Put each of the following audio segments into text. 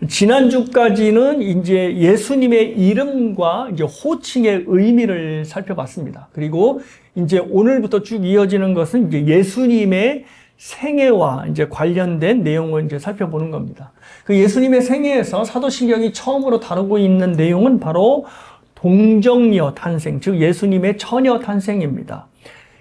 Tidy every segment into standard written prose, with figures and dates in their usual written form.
지난주까지는 이제 예수님의 이름과 이제 호칭의 의미를 살펴봤습니다. 그리고 이제 오늘부터 쭉 이어지는 것은 이제 예수님의 생애와 이제 관련된 내용을 이제 살펴보는 겁니다. 그 예수님의 생애에서 사도신경이 처음으로 다루고 있는 내용은 바로 동정녀 탄생, 즉 예수님의 처녀 탄생입니다.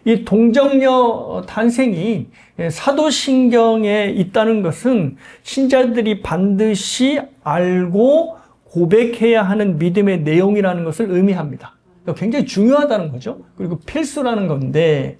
이 동정녀 탄생이 사도신경에 있다는 것은 신자들이 반드시 알고 고백해야 하는 믿음의 내용이라는 것을 의미합니다. 굉장히 중요하다는 거죠. 그리고 필수라는 건데,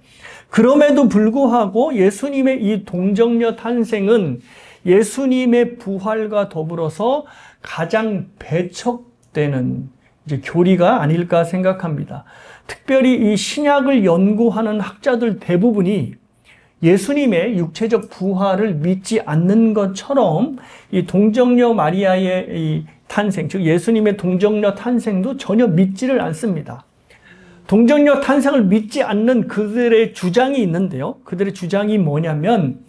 그럼에도 불구하고 예수님의 이 동정녀 탄생은 예수님의 부활과 더불어서 가장 배척되는 이제 교리가 아닐까 생각합니다. 특별히 이 신약을 연구하는 학자들 대부분이 예수님의 육체적 부활을 믿지 않는 것처럼 이 동정녀 마리아의 이 탄생, 즉 예수님의 동정녀 탄생도 전혀 믿지를 않습니다. 동정녀 탄생을 믿지 않는 그들의 주장이 있는데요. 그들의 주장이 뭐냐면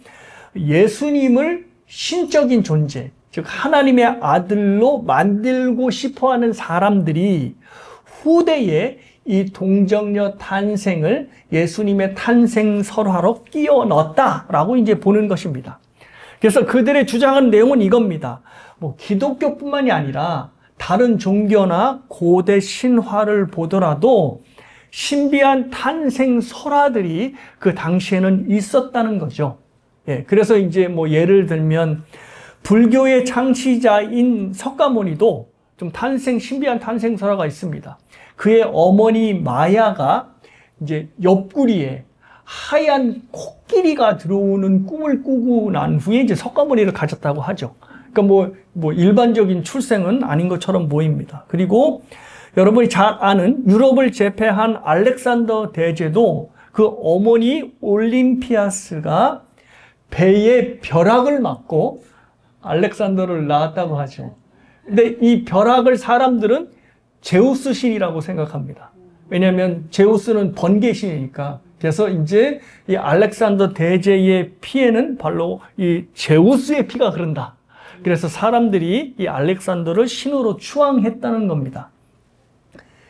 예수님을 신적인 존재, 즉 하나님의 아들로 만들고 싶어하는 사람들이 후대에 이 동정녀 탄생을 예수님의 탄생 설화로 끼워 넣었다라고 이제 보는 것입니다. 그래서 그들의 주장하는 내용은 이겁니다. 기독교뿐만이 아니라 다른 종교나 고대 신화를 보더라도 신비한 탄생 설화들이 그 당시에는 있었다는 거죠. 예, 그래서 이제 예를 들면 불교의 창시자인 석가모니도 좀 신비한 탄생 설화가 있습니다. 그의 어머니 마야가 이제 옆구리에 하얀 코끼리가 들어오는 꿈을 꾸고 난 후에 이제 석가모니를 가졌다고 하죠. 그러니까 일반적인 출생은 아닌 것처럼 보입니다. 그리고 여러분이 잘 아는 유럽을 제패한 알렉산더 대제도 그 어머니 올림피아스가 배에 벼락을 맞고 알렉산더를 낳았다고 하죠. 근데 이 벼락을 사람들은 제우스 신이라고 생각합니다. 왜냐하면 제우스는 번개신이니까. 그래서 이제 이 알렉산더 대제의 피에는 바로 이 제우스의 피가 흐른다. 그래서 사람들이 이 알렉산더를 신으로 추앙했다는 겁니다.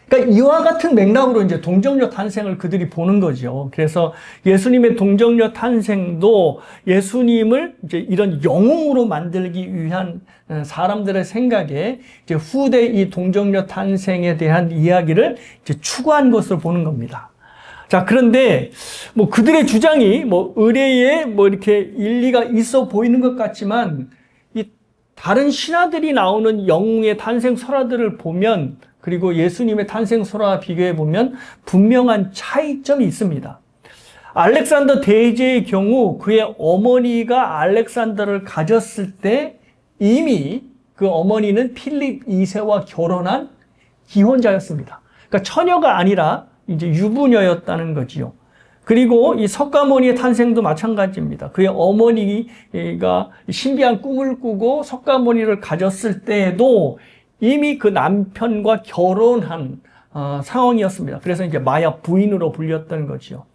그러니까 이와 같은 맥락으로 이제 동정녀 탄생을 그들이 보는 거죠. 그래서 예수님의 동정녀 탄생도 예수님을 이제 이런 영웅으로 만들기 위한 사람들의 생각에 이제 후대 이 동정녀 탄생에 대한 이야기를 이제 추구한 것으로 보는 겁니다. 자, 그런데 그들의 주장이 의례에 이렇게 일리가 있어 보이는 것 같지만 이 다른 신화들이 나오는 영웅의 탄생 설화들을 보면 그리고 예수님의 탄생 설화와 비교해 보면 분명한 차이점이 있습니다. 알렉산더 대제의 경우 그의 어머니가 알렉산더를 가졌을 때 이미 그 어머니는 필립 2세와 결혼한 기혼자였습니다. 그러니까 처녀가 아니라 이제 유부녀였다는 거지요. 그리고 이 석가모니의 탄생도 마찬가지입니다. 그의 어머니가 신비한 꿈을 꾸고 석가모니를 가졌을 때에도 이미 그 남편과 결혼한 상황이었습니다. 그래서 이제 마야 부인으로 불렸던 거죠.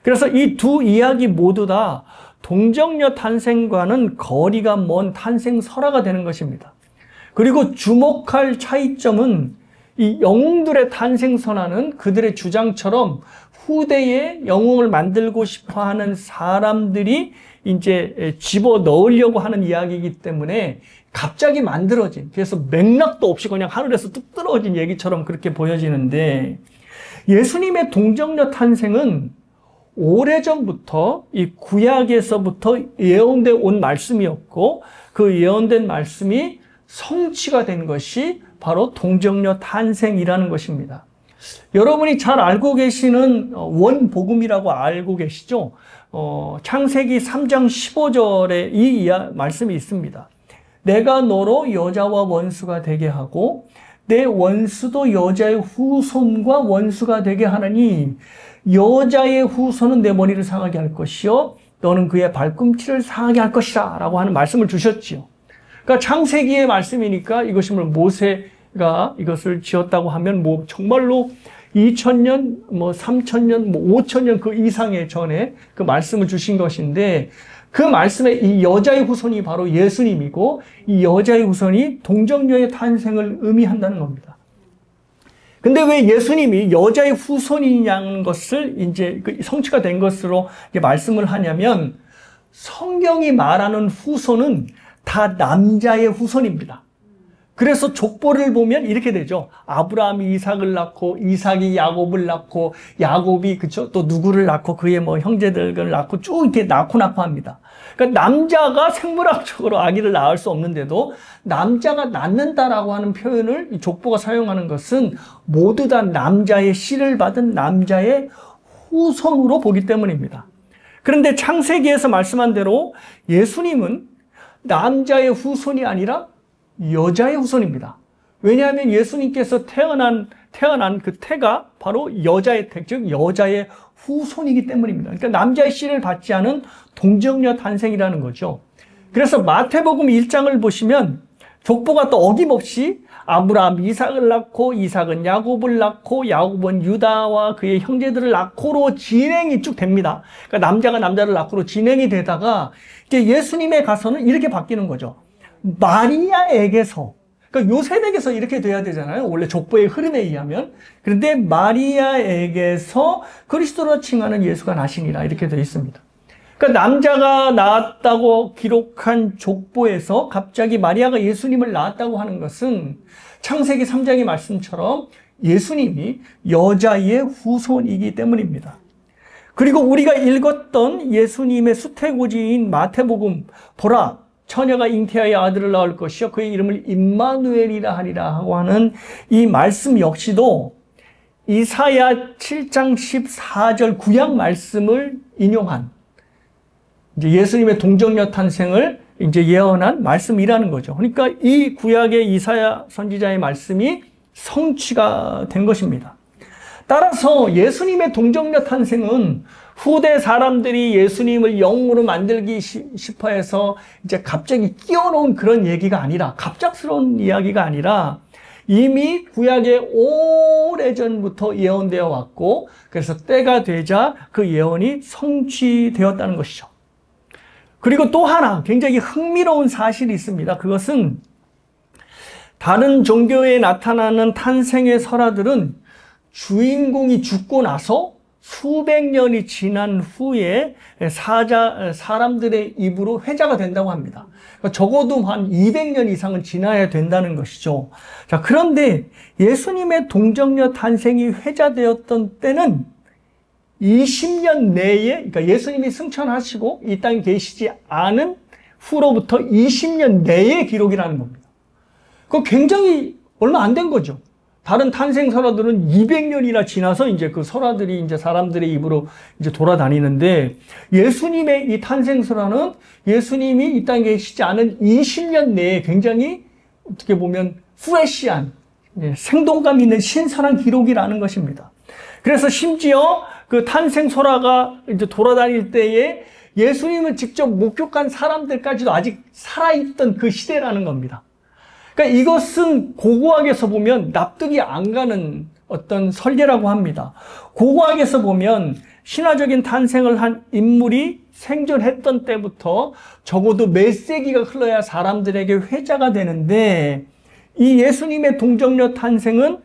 그래서 이 두 이야기 모두 다 동정녀 탄생과는 거리가 먼 탄생 설화가 되는 것입니다. 그리고 주목할 차이점은 이 영웅들의 탄생 설화는 그들의 주장처럼 후대에 영웅을 만들고 싶어하는 사람들이 이제 집어 넣으려고 하는 이야기이기 때문에 갑자기 만들어진, 그래서 맥락도 없이 그냥 하늘에서 뚝 떨어진 얘기처럼 그렇게 보여지는데, 예수님의 동정녀 탄생은 오래전부터 이 구약에서부터 예언되어 온 말씀이었고, 그 예언된 말씀이 성취가 된 것이 바로 동정녀 탄생이라는 것입니다. 여러분이 잘 알고 계시는 원복음이라고 알고 계시죠? 창세기 3장 15절에 이 말씀이 있습니다. 내가 너로 여자와 원수가 되게 하고 내 원수도 여자의 후손과 원수가 되게 하느니 여자의 후손은 내 머리를 상하게 할 것이요 너는 그의 발꿈치를 상하게 할 것이라 라고 하는 말씀을 주셨지요. 그러니까 창세기의 말씀이니까 이것이 모세가 이것을 지었다고 하면 정말로 2000년, 3000년, 5000년 그 이상의 전에 그 말씀을 주신 것인데, 그 말씀에 이 여자의 후손이 바로 예수님이고 이 여자의 후손이 동정녀의 탄생을 의미한다는 겁니다. 근데 왜 예수님이 여자의 후손이냐는 것을 이제 성취가 된 것으로 이제 말씀을 하냐면 성경이 말하는 후손은 다 남자의 후손입니다. 그래서 족보를 보면 이렇게 되죠. 아브라함이 이삭을 낳고 이삭이 야곱을 낳고 야곱이 그쵸 또 누구를 낳고 그의 뭐 형제들을 낳고 쭉 이렇게 낳고 합니다. 그러니까 남자가 생물학적으로 아기를 낳을 수 없는데도 남자가 낳는다라고 하는 표현을 이 족보가 사용하는 것은 모두 다 남자의 씨를 받은 남자의 후손으로 보기 때문입니다. 그런데 창세기에서 말씀한 대로 예수님은 남자의 후손이 아니라 여자의 후손입니다. 왜냐하면 예수님께서 태어난 그 태가 바로 여자의 태, 즉 여자의 후손이기 때문입니다. 그러니까 남자의 씨를 받지 않은 동정녀 탄생이라는 거죠. 그래서 마태복음 1장을 보시면 족보가 또 어김없이 아브라함 이삭을 낳고 이삭은 야곱을 낳고 야곱은 유다와 그의 형제들을 낳고로 진행이 쭉 됩니다. 그러니까 남자가 남자를 낳고로 진행이 되다가 이제 예수님에 가서는 이렇게 바뀌는 거죠. 마리아에게서, 그러니까 요셉에게서 이렇게 돼야 되잖아요. 원래 족보의 흐름에 의하면. 그런데 마리아에게서 그리스도로 칭하는 예수가 나시니라 이렇게 되어 있습니다. 그러니까 남자가 낳았다고 기록한 족보에서 갑자기 마리아가 예수님을 낳았다고 하는 것은 창세기 3장의 말씀처럼 예수님이 여자의 후손이기 때문입니다. 그리고 우리가 읽었던 예수님의 수태고지인 마태복음, 보라 처녀가 잉태하여 아들을 낳을 것이요 그의 이름을 임마누엘이라 하리라 하고 하는 이 말씀 역시도 이사야 7장 14절 구약 말씀을 인용한 이제 예수님의 동정녀 탄생을 이제 예언한 말씀이라는 거죠. 그러니까 이 구약의 이사야 선지자의 말씀이 성취가 된 것입니다. 따라서 예수님의 동정녀 탄생은 후대 사람들이 예수님을 영으로 만들기 싶어 해서 이제 갑자기 끼워놓은 그런 얘기가 아니라, 갑작스러운 이야기가 아니라 이미 구약에 오래전부터 예언되어 왔고, 그래서 때가 되자 그 예언이 성취되었다는 것이죠. 그리고 또 하나 굉장히 흥미로운 사실이 있습니다. 그것은 다른 종교에 나타나는 탄생의 설화들은 주인공이 죽고 나서 수백 년이 지난 후에 사람들의 입으로 회자가 된다고 합니다. 그러니까 적어도 한 200년 이상은 지나야 된다는 것이죠. 자, 그런데 예수님의 동정녀 탄생이 회자되었던 때는 20년 내에, 그러니까 예수님이 승천하시고 이 땅에 계시지 않은 후로부터 20년 내의 기록이라는 겁니다. 그거 굉장히 얼마 안 된 거죠. 다른 탄생 설화들은 200년이나 지나서 이제 그 설화들이 이제 사람들의 입으로 이제 돌아다니는데, 예수님의 이 탄생 설화는 예수님이 이 땅에 계시지 않은 20년 내에 굉장히 어떻게 보면 프레시한, 생동감 있는 신선한 기록이라는 것입니다. 그래서 심지어 그 탄생 설화가 이제 돌아다닐 때에 예수님을 직접 목격한 사람들까지도 아직 살아있던 그 시대라는 겁니다. 그러니까 이것은 고고학에서 보면 납득이 안 가는 어떤 설계라고 합니다. 고고학에서 보면 신화적인 탄생을 한 인물이 생존했던 때부터 적어도 몇 세기가 흘러야 사람들에게 회자가 되는데, 이 예수님의 동정녀 탄생은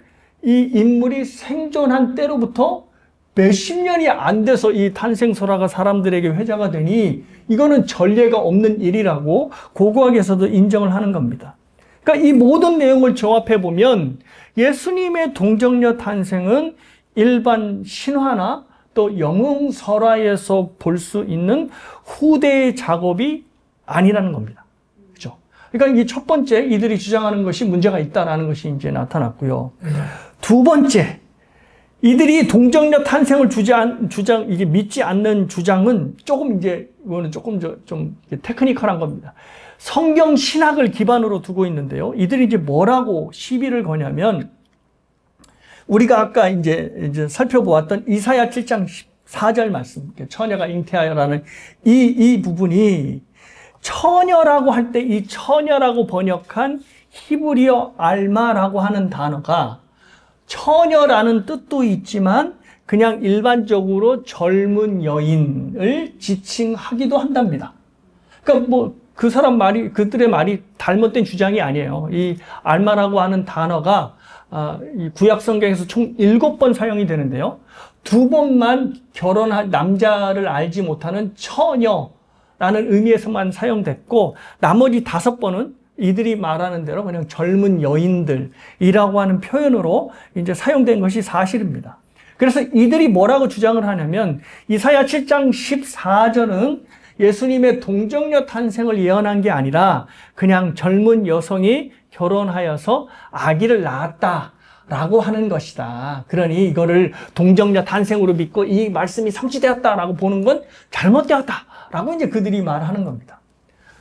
이 인물이 생존한 때로부터 몇십 년이 안 돼서 이 탄생 설화가 사람들에게 회자가 되니 이거는 전례가 없는 일이라고 고고학에서도 인정을 하는 겁니다. 그러니까 이 모든 내용을 종합해 보면 예수님의 동정녀 탄생은 일반 신화나 또 영웅설화에서 볼 수 있는 후대의 작업이 아니라는 겁니다. 그렇죠? 그러니까 이 첫 번째, 이들이 주장하는 것이 문제가 있다라는 것이 이제 나타났고요. 두 번째, 이들이 동정녀 탄생을 이게 믿지 않는 주장은 조금 이제, 이거는 조금 좀 테크니컬한 겁니다. 성경 신학을 기반으로 두고 있는데요. 이들이 이제 뭐라고 시비를 거냐면, 우리가 아까 이제 살펴보았던 이사야 7장 14절 말씀, 처녀가 잉태하여라는 이 부분이 처녀라고 할 때 이 처녀라고 번역한 히브리어 알마라고 하는 단어가 처녀라는 뜻도 있지만 그냥 일반적으로 젊은 여인을 지칭하기도 한답니다. 그러니까 뭐 그 사람 말이, 그들의 말이 잘못된 주장이 아니에요. 이 알마라고 하는 단어가 이 구약 성경에서 총 7번 사용이 되는데요. 2번만 결혼한 남자를 알지 못하는 처녀라는 의미에서만 사용됐고, 나머지 5번은 이들이 말하는 대로 그냥 젊은 여인들이라고 하는 표현으로 이제 사용된 것이 사실입니다. 그래서 이들이 뭐라고 주장을 하냐면, 이사야 7장 14절은 예수님의 동정녀 탄생을 예언한 게 아니라 그냥 젊은 여성이 결혼하여서 아기를 낳았다라고 하는 것이다. 그러니 이거를 동정녀 탄생으로 믿고 이 말씀이 성취되었다라고 보는 건 잘못되었다라고 이제 그들이 말하는 겁니다.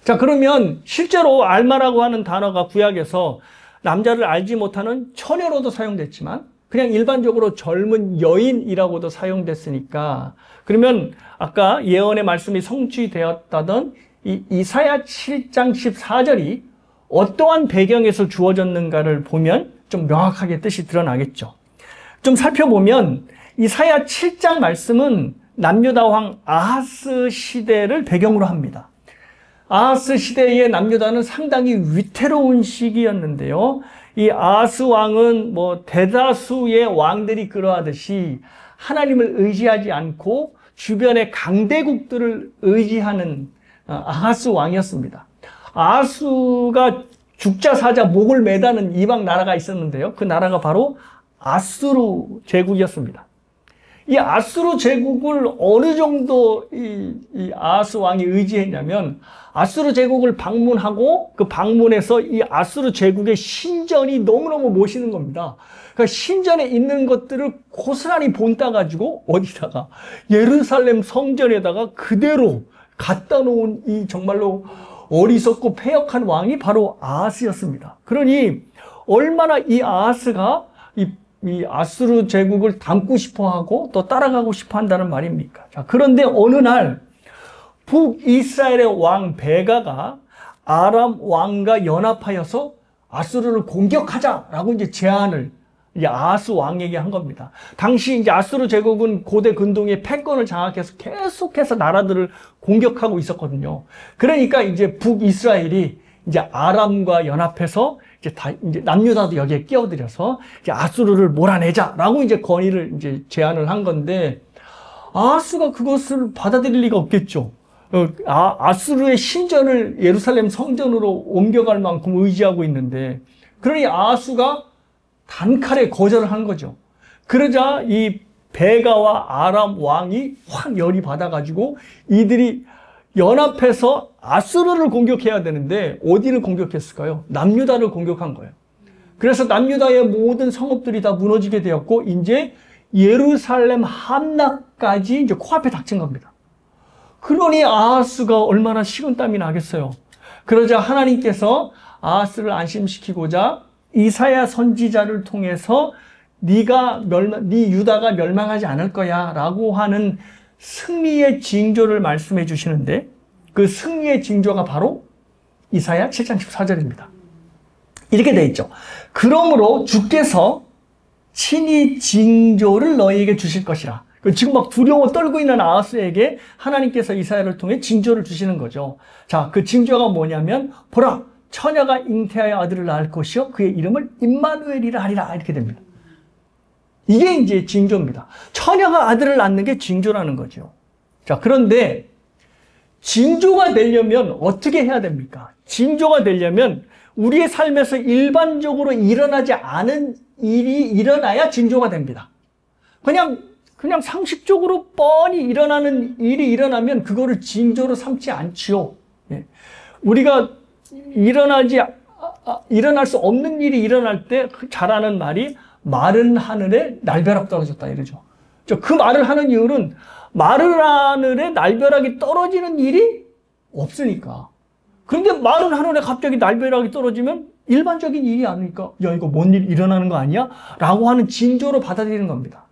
자, 그러면 실제로 알마라고 하는 단어가 구약에서 남자를 알지 못하는 처녀로도 사용됐지만 그냥 일반적으로 젊은 여인이라고도 사용됐으니까, 그러면 아까 예언의 말씀이 성취되었다던 이 이사야 7장 14절이 어떠한 배경에서 주어졌는가를 보면 좀 명확하게 뜻이 드러나겠죠. 좀 살펴보면 이사야 7장 말씀은 남유다 왕 아하스 시대를 배경으로 합니다. 아하스 시대의 남유다는 상당히 위태로운 시기였는데요. 이 아하스 왕은 뭐 대다수의 왕들이 그러하듯이 하나님을 의지하지 않고 주변의 강대국들을 의지하는 아하스 왕이었습니다. 아하스가 죽자 사자 목을 매다는 이방 나라가 있었는데요. 그 나라가 바로 아수르 제국이었습니다. 이 아수르 제국을 어느 정도 이 아하스 왕이 의지했냐면, 아수르 제국을 방문하고 그 방문해서 이 아수르 제국의 신전이 너무너무 멋있는 겁니다. 그러니까 신전에 있는 것들을 고스란히 본따 가지고 어디다가 예루살렘 성전에다가 그대로 갖다 놓은 이 정말로 어리석고 패역한 왕이 바로 아하스였습니다. 그러니 얼마나 이 아하스가 이 아수르 제국을 담고 싶어하고 또 따라가고 싶어 한다는 말입니까? 자, 그런데 어느 날 북이스라엘의 왕 베가가 아람 왕과 연합하여서 아수르를 공격하자라고 이제 제안을 이제 아하스 왕에게 한 겁니다. 당시 이제 아수르 제국은 고대 근동의 패권을 장악해서 계속해서 나라들을 공격하고 있었거든요. 그러니까 이제 북이스라엘이 이제 아람과 연합해서 이제 남유다도 여기에 끼어들여서 이제 아수르를 몰아내자라고 이제 건의를 이제 제안을 한 건데, 아하스가 그것을 받아들일 리가 없겠죠. 아수르의 신전을 예루살렘 성전으로 옮겨갈 만큼 의지하고 있는데, 그러니 아하스가 단칼에 거절을 한 거죠. 그러자 이 베가와 아람 왕이 확 열이 받아가지고 이들이 연합해서 아수르를 공격해야 되는데 어디를 공격했을까요? 남유다를 공격한 거예요. 그래서 남유다의 모든 성읍들이 다 무너지게 되었고, 이제 예루살렘 함락까지 이제 코앞에 닥친 겁니다. 그러니 아하스가 얼마나 식은땀이 나겠어요. 그러자 하나님께서 아하스를 안심시키고자 이사야 선지자를 통해서 네 유다가 멸망하지 않을 거야 라고 하는 승리의 징조를 말씀해 주시는데, 그 승리의 징조가 바로 이사야 7장 14절입니다. 이렇게 돼 있죠. 그러므로 주께서 친히 징조를 너희에게 주실 것이라. 지금 막 두려워 떨고 있는 아하스에게 하나님께서 이사야를 통해 징조를 주시는 거죠. 자, 그 징조가 뭐냐면, 보라, 처녀가 잉태하여 아들을 낳을 것이요 그의 이름을 임마누엘이라 하리라. 이렇게 됩니다. 이게 이제 징조입니다. 처녀가 아들을 낳는 게 징조라는 거죠. 자, 그런데 징조가 되려면 어떻게 해야 됩니까? 징조가 되려면 우리의 삶에서 일반적으로 일어나지 않은 일이 일어나야 징조가 됩니다. 그냥 상식적으로 뻔히 일어나는 일이 일어나면 그거를 징조로 삼지 않지요. 예. 우리가 일어날 수 없는 일이 일어날 때 잘하는 말이 마른 하늘에 날벼락 떨어졌다 이러죠. 그 말을 하는 이유는 마른 하늘에 날벼락이 떨어지는 일이 없으니까. 그런데 마른 하늘에 갑자기 날벼락이 떨어지면 일반적인 일이 아니니까, 야, 이거 뭔 일 일어나는 거 아니야? 라고 하는 징조로 받아들이는 겁니다.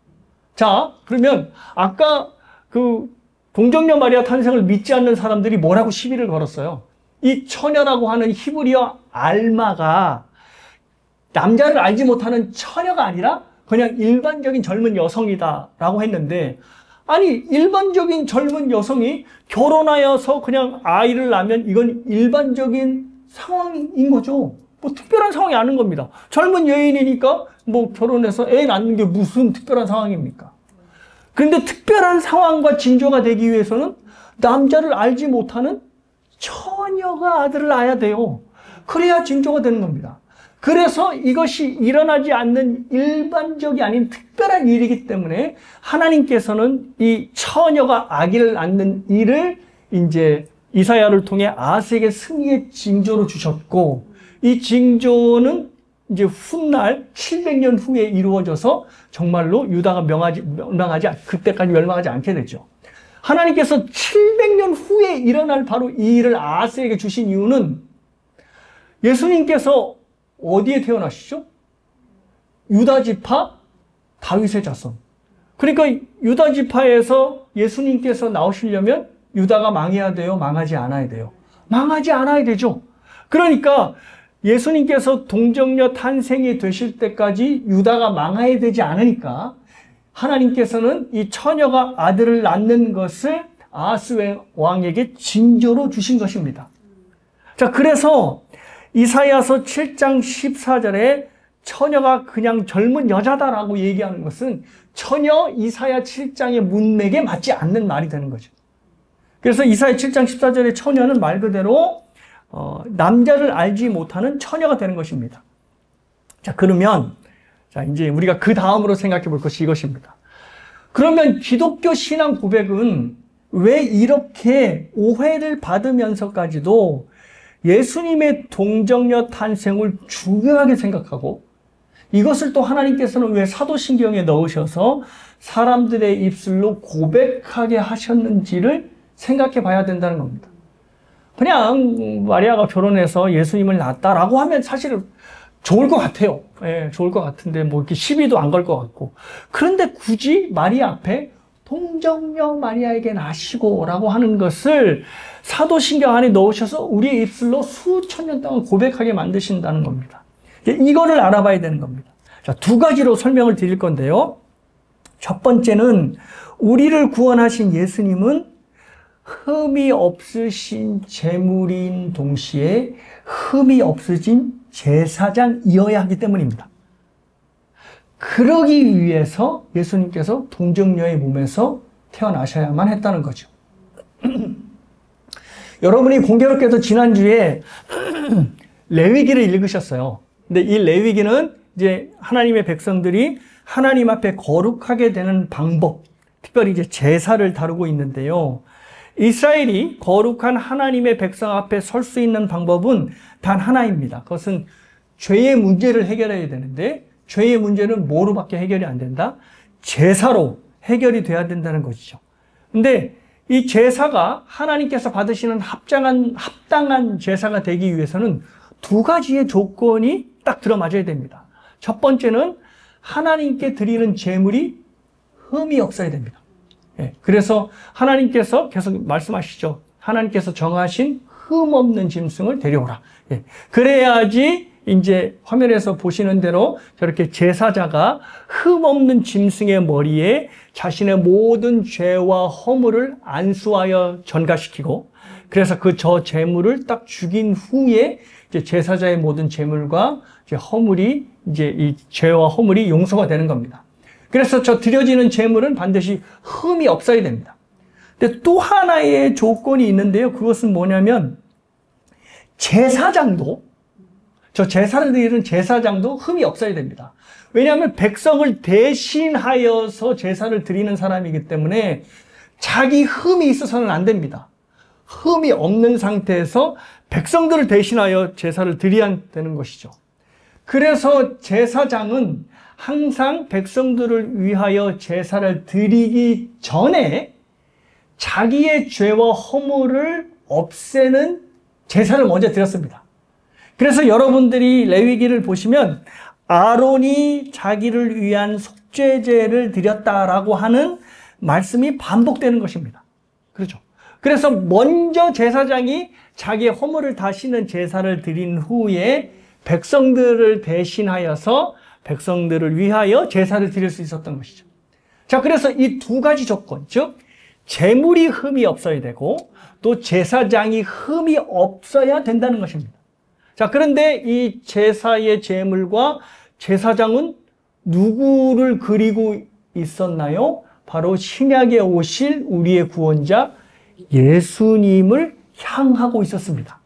자, 그러면 아까 그 동정녀 마리아 탄생을 믿지 않는 사람들이 뭐라고 시비를 걸었어요? 이 처녀라고 하는 히브리어 알마가 남자를 알지 못하는 처녀가 아니라 그냥 일반적인 젊은 여성이다라고 했는데, 아니, 일반적인 젊은 여성이 결혼하여서 그냥 아이를 낳으면 이건 일반적인 상황인 거죠. 뭐 특별한 상황이 아닌 겁니다. 젊은 여인이니까 뭐 결혼해서 애 낳는 게 무슨 특별한 상황입니까? 그런데 특별한 상황과 징조가 되기 위해서는 남자를 알지 못하는 처녀가 아들을 낳아야 돼요. 그래야 징조가 되는 겁니다. 그래서 이것이 일어나지 않는 일반적이 아닌 특별한 일이기 때문에 하나님께서는 이 처녀가 아기를 낳는 일을 이제 이사야를 통해 아스에게 승리의 징조로 주셨고, 이 징조는 이제 훗날 700년 후에 이루어져서 정말로 유다가 그때까지 멸망하지 않게 되죠. 하나님께서 700년 후에 일어날 바로 이 일을 아스에게 주신 이유는 예수님께서 어디에 태어나시죠? 유다 지파 다윗의 자손. 그러니까 유다 지파에서 예수님께서 나오시려면 유다가 망해야 돼요? 망하지 않아야 돼요? 망하지 않아야 되죠. 그러니까 예수님께서 동정녀 탄생이 되실 때까지 유다가 망해야 되지 않으니까 하나님께서는 이 처녀가 아들을 낳는 것을 아하스 왕에게 징조로 주신 것입니다. 자, 그래서 이사야서 7장 14절에 처녀가 그냥 젊은 여자다라고 얘기하는 것은 전혀 이사야 7장의 문맥에 맞지 않는 말이 되는 거죠. 그래서 이사야 7장 14절의 처녀는 말 그대로 남자를 알지 못하는 처녀가 되는 것입니다. 자, 그러면 이제 우리가 그 다음으로 생각해 볼 것이 이것입니다. 그러면 기독교 신앙 고백은 왜 이렇게 오해를 받으면서까지도 예수님의 동정녀 탄생을 중요하게 생각하고 이것을 또 하나님께서는 왜 사도신경에 넣으셔서 사람들의 입술로 고백하게 하셨는지를 생각해 봐야 된다는 겁니다. 그냥 마리아가 결혼해서 예수님을 낳았다라고 하면 사실 좋을 것 같아요. 예, 좋을 것 같은데 뭐 이렇게 시비도 안 걸 것 같고. 그런데 굳이 마리아 앞에 동정녀 마리아에게 나시고라고 하는 것을 사도신경 안에 넣으셔서 우리의 입술로 수천 년 동안 고백하게 만드신다는 겁니다. 이거를 알아봐야 되는 겁니다. 자, 두 가지로 설명을 드릴 건데요. 첫 번째는 우리를 구원하신 예수님은 흠이 없으신 제물인 동시에 흠이 없으신 제사장이어야 하기 때문입니다. 그러기 위해서 예수님께서 동정녀의 몸에서 태어나셔야만 했다는 거죠. 여러분이 공교롭게도 지난주에 레위기를 읽으셨어요. 근데 이 레위기는 이제 하나님의 백성들이 하나님 앞에 거룩하게 되는 방법, 특별히 이제 제사를 다루고 있는데요. 이스라엘이 거룩한 하나님의 백성 앞에 설 수 있는 방법은 단 하나입니다. 그것은 죄의 문제를 해결해야 되는데 죄의 문제는 뭐로밖에 해결이 안 된다? 제사로 해결이 돼야 된다는 것이죠. 근데 이 제사가 하나님께서 받으시는 합당한 제사가 되기 위해서는 두 가지의 조건이 딱 들어맞아야 됩니다. 첫 번째는 하나님께 드리는 제물이 흠이 없어야 됩니다. 예, 그래서 하나님께서 계속 말씀하시죠. 하나님께서 정하신 흠 없는 짐승을 데려오라. 예, 그래야지 이제 화면에서 보시는 대로 저렇게 제사자가 흠 없는 짐승의 머리에 자신의 모든 죄와 허물을 안수하여 전가시키고, 그래서 그 저 제물을 딱 죽인 후에 이제 제사자의 모든 제물과 이제 허물이 이제 이 죄와 허물이 용서가 되는 겁니다. 그래서 저 드려지는 제물은 반드시 흠이 없어야 됩니다. 근데 또 하나의 조건이 있는데요. 그것은 뭐냐면 제사장도, 저 제사를 드리는 제사장도 흠이 없어야 됩니다. 왜냐하면 백성을 대신하여서 제사를 드리는 사람이기 때문에 자기 흠이 있어서는 안 됩니다. 흠이 없는 상태에서 백성들을 대신하여 제사를 드려야 되는 것이죠. 그래서 제사장은 항상 백성들을 위하여 제사를 드리기 전에 자기의 죄와 허물을 없애는 제사를 먼저 드렸습니다. 그래서 여러분들이 레위기를 보시면 아론이 자기를 위한 속죄제를 드렸다라고 하는 말씀이 반복되는 것입니다. 그렇죠? 그래서 먼저 제사장이 자기의 허물을 다시는 제사를 드린 후에 백성들을 대신하여서 백성들을 위하여 제사를 드릴 수 있었던 것이죠. 자, 그래서 이 두 가지 조건, 즉 제물이 흠이 없어야 되고 또 제사장이 흠이 없어야 된다는 것입니다. 자, 그런데 이 제사의 제물과 제사장은 누구를 그리고 있었나요? 바로 신약에 오실 우리의 구원자 예수님을 향하고 있었습니다.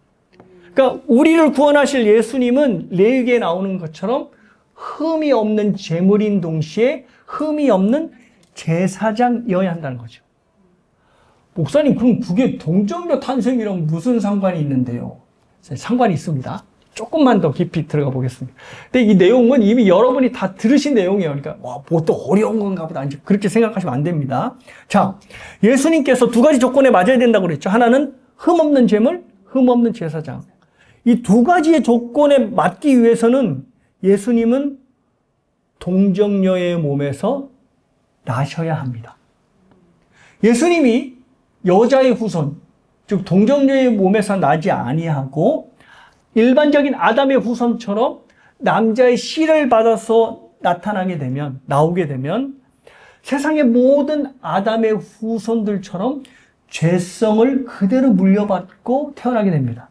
그러니까 우리를 구원하실 예수님은 레위기에 나오는 것처럼 흠이 없는 제물인 동시에 흠이 없는 제사장이어야 한다는 거죠. 목사님, 그럼 그게 동정녀 탄생이랑 무슨 상관이 있는데요? 상관이 있습니다. 조금만 더 깊이 들어가 보겠습니다. 근데 이 내용은 이미 여러분이 다 들으신 내용이에요. 그러니까 뭐 또 어려운 건가 보다. 이제 그렇게 생각하시면 안 됩니다. 자, 예수님께서 두 가지 조건에 맞아야 된다고 그랬죠. 하나는 흠 없는 제물, 흠 없는 제사장. 이 두 가지의 조건에 맞기 위해서는 예수님은 동정녀의 몸에서 나셔야 합니다. 예수님이 여자의 후손, 즉 동정녀의 몸에서 나지 아니하고 일반적인 아담의 후손처럼 남자의 씨를 받아서 나오게 되면 세상의 모든 아담의 후손들처럼 죄성을 그대로 물려받고 태어나게 됩니다.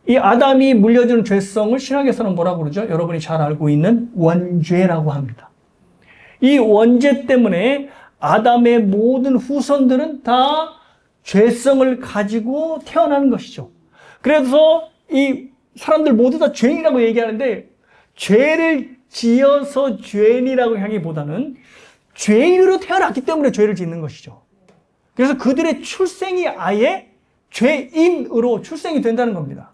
이 아담이 물려주는 죄성을 신학에서는 뭐라고 그러죠? 여러분이 잘 알고 있는 원죄라고 합니다. 이 원죄 때문에 아담의 모든 후손들은 다 죄성을 가지고 태어나는 것이죠. 그래서 이 사람들 모두 다 죄인이라고 얘기하는데 죄를 지어서 죄인이라고 하기보다는 죄인으로 태어났기 때문에 죄를 짓는 것이죠. 그래서 그들의 출생이 아예 죄인으로 출생이 된다는 겁니다.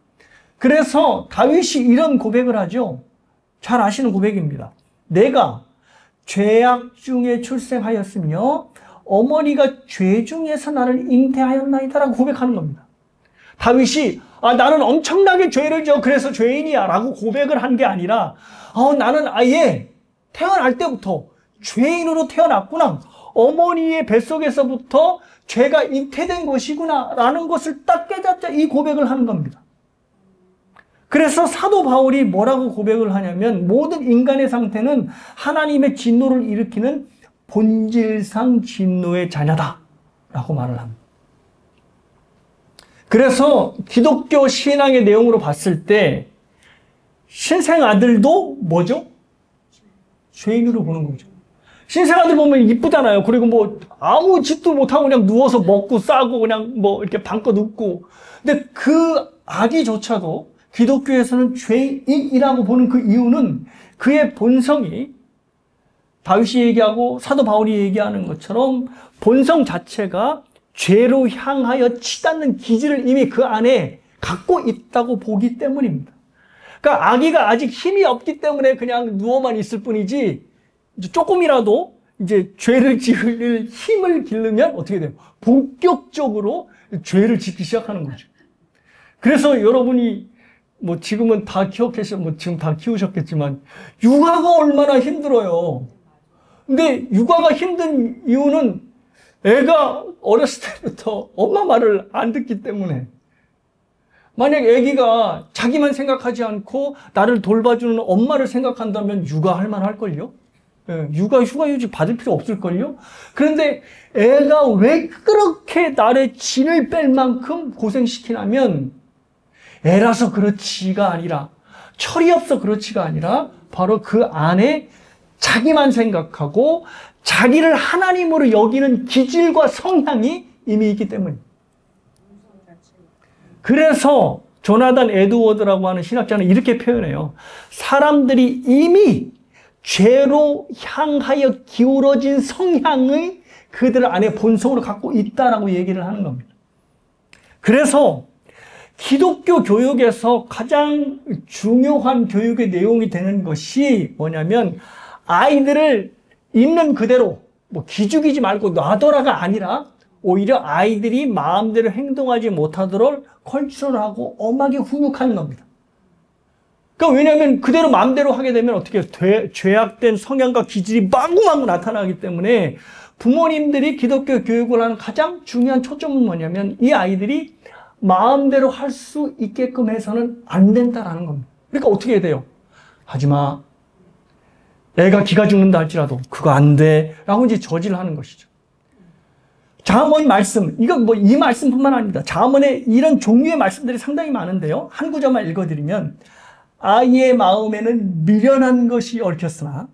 그래서 다윗이 이런 고백을 하죠. 잘 아시는 고백입니다. 내가 죄악 중에 출생하였으며 어머니가 죄 중에서 나를 잉태하였나이다라고 고백하는 겁니다. 다윗이 나는 엄청나게 죄를 지어 그래서 죄인이야 라고 고백을 한 게 아니라 나는 아예 태어날 때부터 죄인으로 태어났구나. 어머니의 뱃속에서부터 죄가 잉태된 것이구나 라는 것을 딱 깨닫자 이 고백을 하는 겁니다. 그래서 사도 바울이 뭐라고 고백을 하냐면 모든 인간의 상태는 하나님의 진노를 일으키는 본질상 진노의 자녀다 라고 말을 합니다. 그래서 기독교 신앙의 내용으로 봤을 때 신생아들도 뭐죠? 죄인으로 보는 거죠. 신생아들 보면 이쁘잖아요. 그리고 뭐 아무 짓도 못하고 그냥 누워서 먹고 싸고 그냥 뭐 이렇게 방껏 웃고. 근데 그 아기조차도 기독교에서는 죄인이라고 보는 그 이유는 그의 본성이 다윗이 얘기하고 사도 바울이 얘기하는 것처럼 본성 자체가 죄로 향하여 치닫는 기질을 이미 그 안에 갖고 있다고 보기 때문입니다. 그러니까 아기가 아직 힘이 없기 때문에 그냥 누워만 있을 뿐이지 조금이라도 이제 죄를 지을 힘을 기르면 어떻게 돼요? 본격적으로 죄를 짓기 시작하는 거죠. 그래서 여러분이 뭐 지금은 다 지금 다 키우셨겠지만 육아가 얼마나 힘들어요. 근데 육아가 힘든 이유는 애가 어렸을 때부터 엄마 말을 안 듣기 때문에. 만약 애기가 자기만 생각하지 않고 나를 돌봐주는 엄마를 생각한다면 육아할 만할걸요? 육아 휴가휴직 받을 필요 없을걸요? 그런데 애가 왜 그렇게 나를 진을 뺄 만큼 고생시키냐면 애라서 그렇지가 아니라 철이 없어 그렇지가 아니라 바로 그 안에 자기만 생각하고 자기를 하나님으로 여기는 기질과 성향이 이미 있기 때문입니다. 그래서 조나단 에드워드라고 하는 신학자는 이렇게 표현해요. 사람들이 이미 죄로 향하여 기울어진 성향의 그들 안에 본성으로 갖고 있다라고 얘기를 하는 겁니다. 그래서 기독교 교육에서 가장 중요한 교육의 내용이 되는 것이 뭐냐면 아이들을 있는 그대로 뭐 기죽이지 말고 놔둬라가 아니라 오히려 아이들이 마음대로 행동하지 못하도록 컨트롤하고 엄하게 훈육하는 겁니다. 그러니까 왜냐하면 그대로 마음대로 하게 되면 어떻게 죄악된 성향과 기질이 마구마구 나타나기 때문에 부모님들이 기독교 교육을 하는 가장 중요한 초점은 뭐냐면 이 아이들이 마음대로 할 수 있게끔 해서는 안 된다라는 겁니다. 그러니까 어떻게 해야 돼요? 하지마. 애가 기가 죽는다 할지라도 그거 안 돼 라고 이제 저지를 하는 것이죠. 잠언 말씀, 이거 뭐 이 말씀뿐만 아닙니다. 잠언에 이런 종류의 말씀들이 상당히 많은데요. 한 구절만 읽어드리면, 아이의 마음에는 미련한 것이 얽혔으나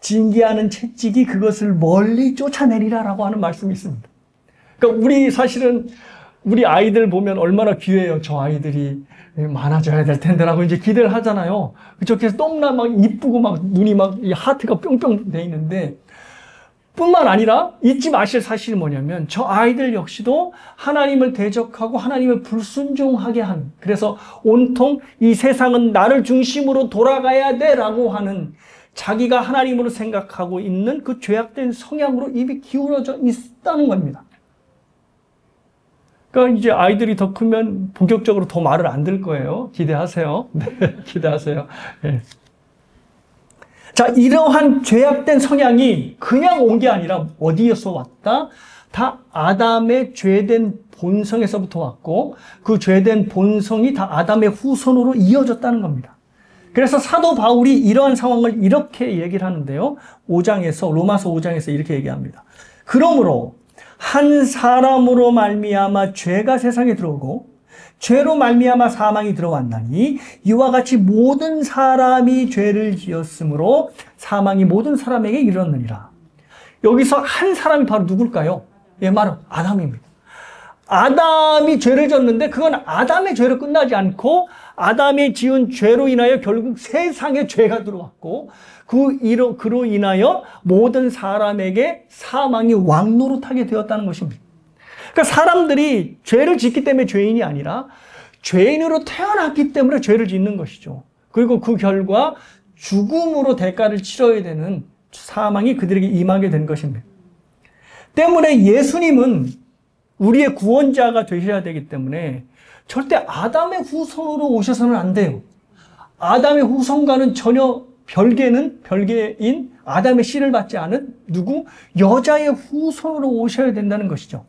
징계하는 채찍이 그것을 멀리 쫓아내리라라고 하는 말씀이 있습니다. 그러니까 우리 사실은 우리 아이들 보면 얼마나 귀해요. 저 아이들이 많아져야 될 텐데라고 이제 기대를 하잖아요. 그쵸? 그래서 너무나 막 이쁘고 막 눈이 막 이 하트가 뿅뿅 돼 있는데, 뿐만 아니라 잊지 마실 사실이 뭐냐면 저 아이들 역시도 하나님을 대적하고 하나님을 불순종하게 한, 그래서 온통 이 세상은 나를 중심으로 돌아가야 돼 라고 하는 자기가 하나님으로 생각하고 있는 그 죄악된 성향으로 입이 기울어져 있다는 겁니다. 그러니까 이제 아이들이 더 크면 본격적으로 더 말을 안 들 거예요. 기대하세요. 네, 기대하세요. 네. 자, 이러한 죄악된 성향이 그냥 온 게 아니라 어디에서 왔다? 다 아담의 죄된 본성에서부터 왔고, 그 죄된 본성이 다 아담의 후손으로 이어졌다는 겁니다. 그래서 사도 바울이 이러한 상황을 이렇게 얘기를 하는데요. 로마서 5장에서 이렇게 얘기합니다. 그러므로 한 사람으로 말미암아 죄가 세상에 들어오고 죄로 말미암아 사망이 들어왔나니 이와 같이 모든 사람이 죄를 지었으므로 사망이 모든 사람에게 이르렀느니라. 여기서 한 사람이 바로 누굴까요? 예, 바로 아담입니다. 아담이 죄를 졌는데 그건 아담의 죄로 끝나지 않고 아담이 지은 죄로 인하여 결국 세상에 죄가 들어왔고 그로 인하여 모든 사람에게 사망이 왕노릇하게 되었다는 것입니다. 그러니까 사람들이 죄를 짓기 때문에 죄인이 아니라 죄인으로 태어났기 때문에 죄를 짓는 것이죠. 그리고 그 결과 죽음으로 대가를 치러야 되는 사망이 그들에게 임하게 된 것입니다. 때문에 예수님은 우리의 구원자가 되셔야 되기 때문에 절대 아담의 후손으로 오셔서는 안 돼요. 아담의 후손과는 전혀 별개인 아담의 씨를 받지 않은 여자의 후손으로 오셔야 된다는 것이죠.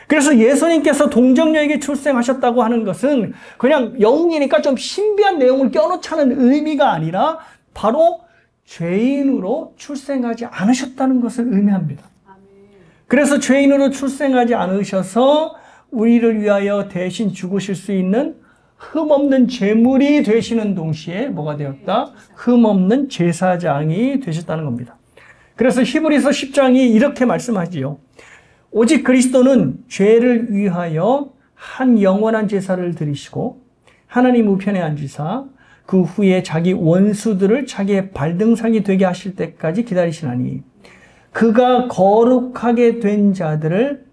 그래서 예수님께서 동정녀에게 출생하셨다고 하는 것은 그냥 영웅이니까 좀 신비한 내용을 껴놓자는 의미가 아니라 바로 죄인으로 출생하지 않으셨다는 것을 의미합니다. 그래서 죄인으로 출생하지 않으셔서 우리를 위하여 대신 죽으실 수 있는 흠없는 제물이 되시는 동시에 뭐가 되었다? 흠없는 제사장이 되셨다는 겁니다. 그래서 히브리서 10장이 이렇게 말씀하지요. 오직 그리스도는 죄를 위하여 한 영원한 제사를 드리시고 하나님 우편에 앉으사 그 후에 자기 원수들을 자기의 발등상이 되게 하실 때까지 기다리시나니 그가 거룩하게 된 자들을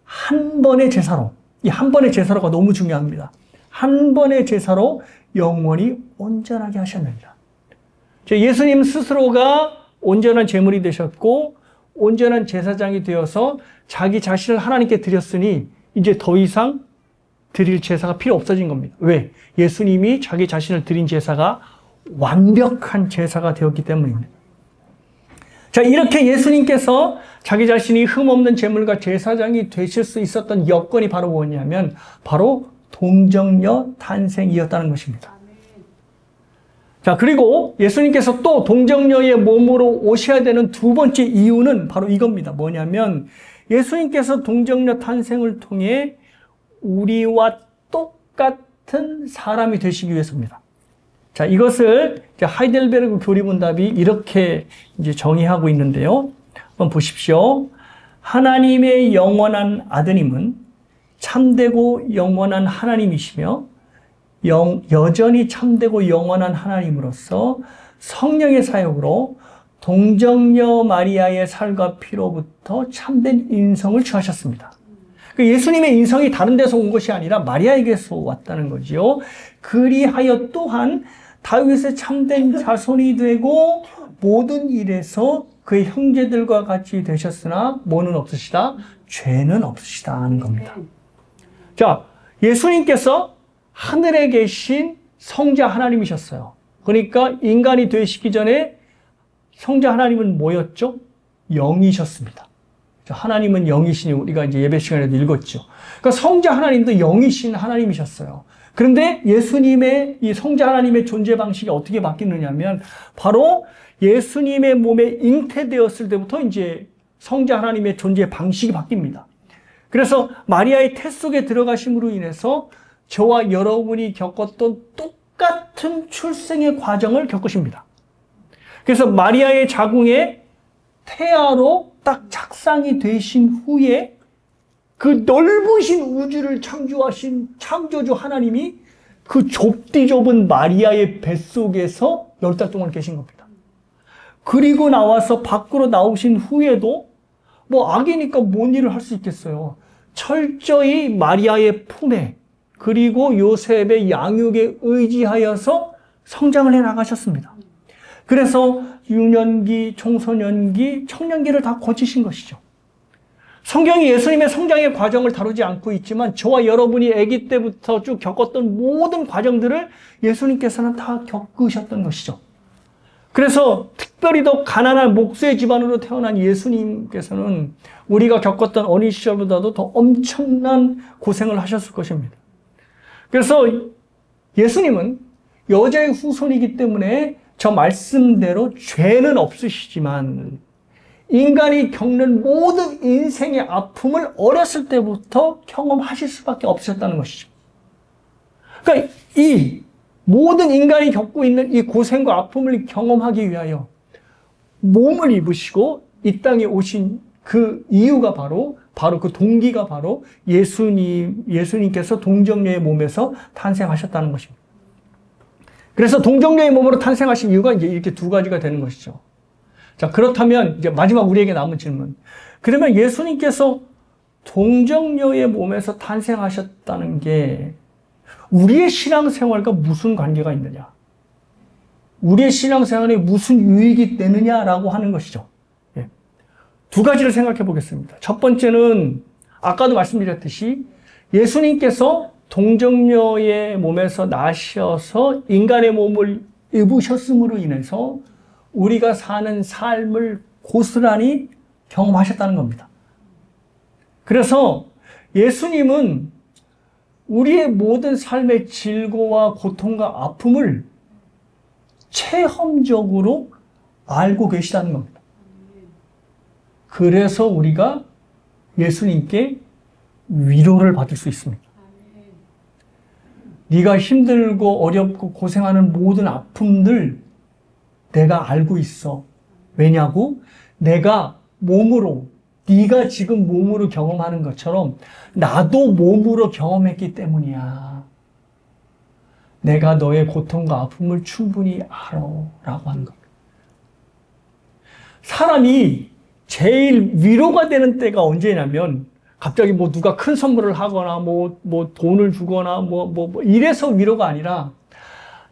한 번의 제사로, 이 한 번의 제사로가 너무 중요합니다. 한 번의 제사로 영원히 온전하게 하셨느니라. 예수님 스스로가 온전한 제물이 되셨고 온전한 제사장이 되어서 자기 자신을 하나님께 드렸으니 이제 더 이상 드릴 제사가 필요 없어진 겁니다. 왜? 예수님이 자기 자신을 드린 제사가 완벽한 제사가 되었기 때문입니다. 자, 이렇게 예수님께서 자기 자신이 흠없는 제물과 제사장이 되실 수 있었던 여건이 바로 뭐냐면 바로 동정녀 탄생이었다는 것입니다. 자, 그리고 예수님께서 또 동정녀의 몸으로 오셔야 되는 두 번째 이유는 바로 이겁니다. 뭐냐면 예수님께서 동정녀 탄생을 통해 우리와 똑같은 사람이 되시기 위해서입니다. 자, 이것을 하이델베르그 교리문답이 이렇게 이제 정의하고 있는데요. 한번 보십시오. 하나님의 영원한 아드님은 참되고 영원한 하나님이시며 여전히 참되고 영원한 하나님으로서 성령의 사역으로 동정녀 마리아의 살과 피로부터 참된 인성을 취하셨습니다. 예수님의 인성이 다른 데서 온 것이 아니라 마리아에게서 왔다는 거지요. 그리하여 또한 다윗의 참된 자손이 되고 모든 일에서 그의 형제들과 같이 되셨으나 뭐는 없으시다? 죄는 없으시다 하는 겁니다. 자, 예수님께서 하늘에 계신 성자 하나님이셨어요. 그러니까 인간이 되시기 전에 성자 하나님은 뭐였죠? 영이셨습니다. 하나님은 영이시니 우리가 이제 예배 시간에도 읽었죠. 그러니까 성자 하나님도 영이신 하나님이셨어요. 그런데 예수님의 이 성자 하나님의 존재 방식이 어떻게 바뀌느냐면 바로 예수님의 몸에 잉태되었을 때부터 이제 성자 하나님의 존재 방식이 바뀝니다. 그래서 마리아의 태 속에 들어가심으로 인해서 저와 여러분이 겪었던 똑같은 출생의 과정을 겪으십니다. 그래서 마리아의 자궁에 태아로 딱 착상이 되신 후에 그 넓으신 우주를 창조하신 창조주 하나님이 그 좁디 좁은 마리아의 뱃속에서 10달 동안 계신 겁니다. 그리고 나와서 밖으로 나오신 후에도 뭐 아기니까 뭔 일을 할 수 있겠어요. 철저히 마리아의 품에 그리고 요셉의 양육에 의지하여서 성장을 해 나가셨습니다. 그래서 유년기, 청소년기, 청년기를 다 거치신 것이죠. 성경이 예수님의 성장의 과정을 다루지 않고 있지만 저와 여러분이 아기 때부터 쭉 겪었던 모든 과정들을 예수님께서는 다 겪으셨던 것이죠. 그래서 특별히 더 가난한 목수의 집안으로 태어난 예수님께서는 우리가 겪었던 어린 시절보다도 더 엄청난 고생을 하셨을 것입니다. 그래서 예수님은 여자의 후손이기 때문에 저 말씀대로 죄는 없으시지만 인간이 겪는 모든 인생의 아픔을 어렸을 때부터 경험하실 수밖에 없었다는 것이죠. 그러니까 이 모든 인간이 겪고 있는 이 고생과 아픔을 경험하기 위하여 몸을 입으시고 이 땅에 오신 그 이유가 바로 그 동기가 바로 예수님께서 동정녀의 몸에서 탄생하셨다는 것입니다. 그래서 동정녀의 몸으로 탄생하신 이유가 이제 이렇게 두 가지가 되는 것이죠. 자, 그렇다면 이제 마지막 우리에게 남은 질문. 그러면 예수님께서 동정녀의 몸에서 탄생하셨다는 게 우리의 신앙생활과 무슨 관계가 있느냐? 우리의 신앙생활에 무슨 유익이 되느냐라고 하는 것이죠. 예. 두 가지를 생각해 보겠습니다. 첫 번째는 아까도 말씀드렸듯이 예수님께서 동정녀의 몸에서 나셔서 인간의 몸을 입으셨음으로 인해서 우리가 사는 삶을 고스란히 경험하셨다는 겁니다. 그래서 예수님은 우리의 모든 삶의 질고와 고통과 아픔을 체험적으로 알고 계시다는 겁니다. 그래서 우리가 예수님께 위로를 받을 수 있습니다. 네가 힘들고 어렵고 고생하는 모든 아픔들 내가 알고 있어. 왜냐고? 내가 몸으로, 네가 지금 몸으로 경험하는 것처럼 나도 몸으로 경험했기 때문이야. 내가 너의 고통과 아픔을 충분히 알아. 라고 하는 겁니다. 사람이 제일 위로가 되는 때가 언제냐면 갑자기 뭐 누가 큰 선물을 하거나 뭐 돈을 주거나 이래서 위로가 아니라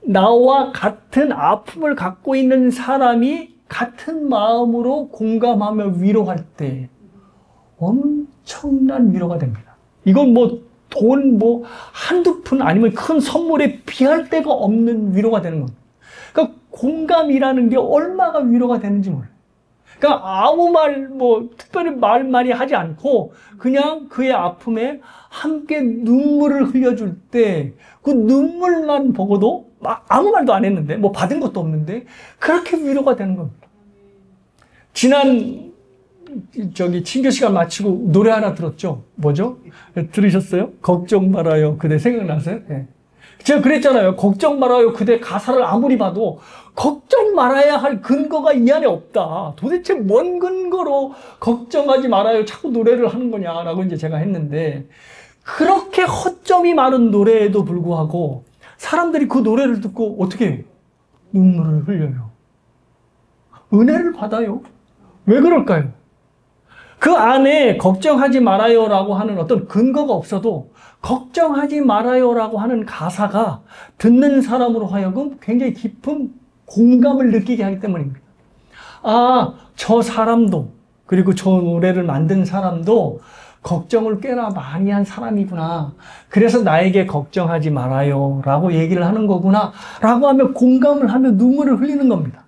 나와 같은 아픔을 갖고 있는 사람이 같은 마음으로 공감하며 위로할 때 엄청난 위로가 됩니다. 이건 돈 한두 푼 아니면 큰 선물에 비할 데가 없는 위로가 되는 겁니다. 그러니까 공감이라는 게 얼마나 위로가 되는지 몰라요. 그러니까 아무 말 특별히 말 많이 하지 않고 그냥 그의 아픔에 함께 눈물을 흘려줄 때 그 눈물만 보고도 아무 말도 안 했는데 받은 것도 없는데 그렇게 위로가 되는 겁니다. 지난 친교 시간 마치고 노래 하나 들었죠? 뭐죠? 들으셨어요? 걱정 말아요. 그대 생각나세요? 네. 제가 그랬잖아요. 걱정 말아요. 그대 가사를 아무리 봐도 걱정 말아야 할 근거가 이 안에 없다. 도대체 뭔 근거로 걱정하지 말아요. 자꾸 노래를 하는 거냐라고 이제 제가 했는데 그렇게 허점이 많은 노래에도 불구하고 사람들이 그 노래를 듣고 어떻게 해요? 눈물을 흘려요. 은혜를 받아요. 왜 그럴까요? 그 안에 걱정하지 말아요라고 하는 어떤 근거가 없어도 걱정하지 말아요라고 하는 가사가 듣는 사람으로 하여금 굉장히 깊은 공감을 느끼게 하기 때문입니다. 아, 저 사람도 그리고 저 노래를 만든 사람도 걱정을 꽤나 많이 한 사람이구나. 그래서 나에게 걱정하지 말아요 라고 얘기를 하는 거구나 라고 하며 공감을 하며 눈물을 흘리는 겁니다.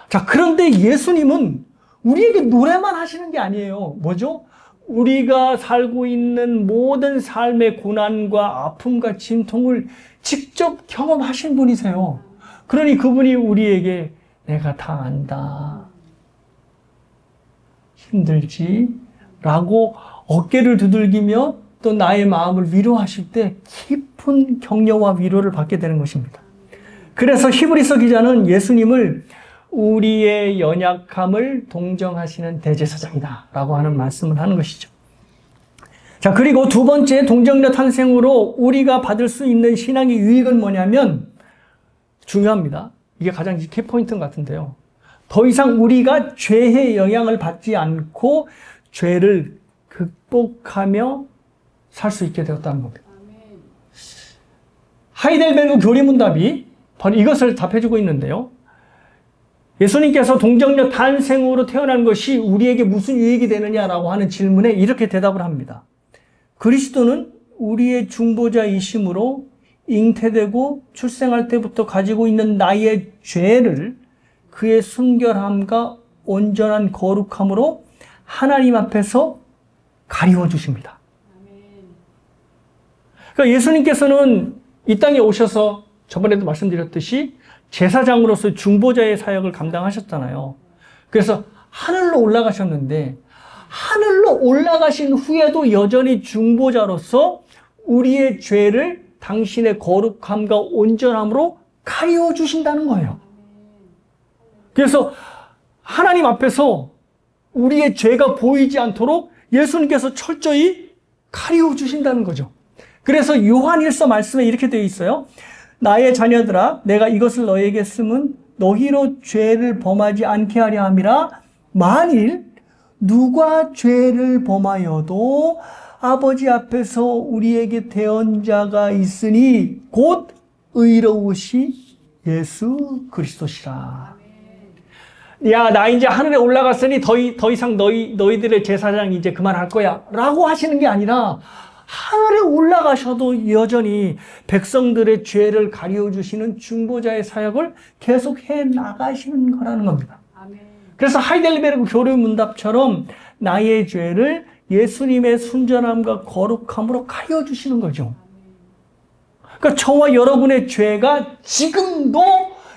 자, 그런데 예수님은 우리에게 노래만 하시는 게 아니에요. 뭐죠? 우리가 살고 있는 모든 삶의 고난과 아픔과 진통을 직접 경험하신 분이세요. 그러니 그분이 우리에게 내가 다 안다. 힘들지? 라고 어깨를 두들기며 또 나의 마음을 위로하실 때 깊은 격려와 위로를 받게 되는 것입니다. 그래서 히브리서 기자는 예수님을 우리의 연약함을 동정하시는 대제사장이다 라고 하는 말씀을 하는 것이죠. 자, 그리고 두 번째 동정녀 탄생으로 우리가 받을 수 있는 신앙의 유익은 뭐냐면 중요합니다. 이게 가장 키포인트 같은데요. 더 이상 우리가 죄의 영향을 받지 않고 죄를 극복하며 살 수 있게 되었다는 겁니다. 하이델베르그 교리문답이 바로 이것을 답해주고 있는데요. 예수님께서 동정녀 탄생으로 태어난 것이 우리에게 무슨 유익이 되느냐라고 하는 질문에 이렇게 대답을 합니다. 그리스도는 우리의 중보자이심으로 잉태되고 출생할 때부터 가지고 있는 나의 죄를 그의 순결함과 온전한 거룩함으로 하나님 앞에서 가리워 주십니다. 그러니까 예수님께서는 이 땅에 오셔서 저번에도 말씀드렸듯이 제사장으로서 중보자의 사역을 감당하셨잖아요. 그래서 하늘로 올라가셨는데 하늘로 올라가신 후에도 여전히 중보자로서 우리의 죄를 당신의 거룩함과 온전함으로 가리워 주신다는 거예요. 그래서 하나님 앞에서 우리의 죄가 보이지 않도록 예수님께서 철저히 가리워 주신다는 거죠. 그래서 요한일서 말씀에 이렇게 되어 있어요. 나의 자녀들아, 내가 이것을 너에게 쓰면 너희로 죄를 범하지 않게 하려 함이라. 만일 누가 죄를 범하여도 아버지 앞에서 우리에게 대언자가 있으니 곧 의로우시 예수 그리스도시라. 야, 나 이제 하늘에 올라갔으니 더 이상 너희들의 제사장 이제 그만할 거야 라고 하시는 게 아니라 하늘에 올라가셔도 여전히 백성들의 죄를 가려주시는 중보자의 사역을 계속해 나가시는 거라는 겁니다. 그래서 하이델베르그 교리문답처럼 나의 죄를 예수님의 순전함과 거룩함으로 가려주시는 거죠. 그러니까 저와 여러분의 죄가 지금도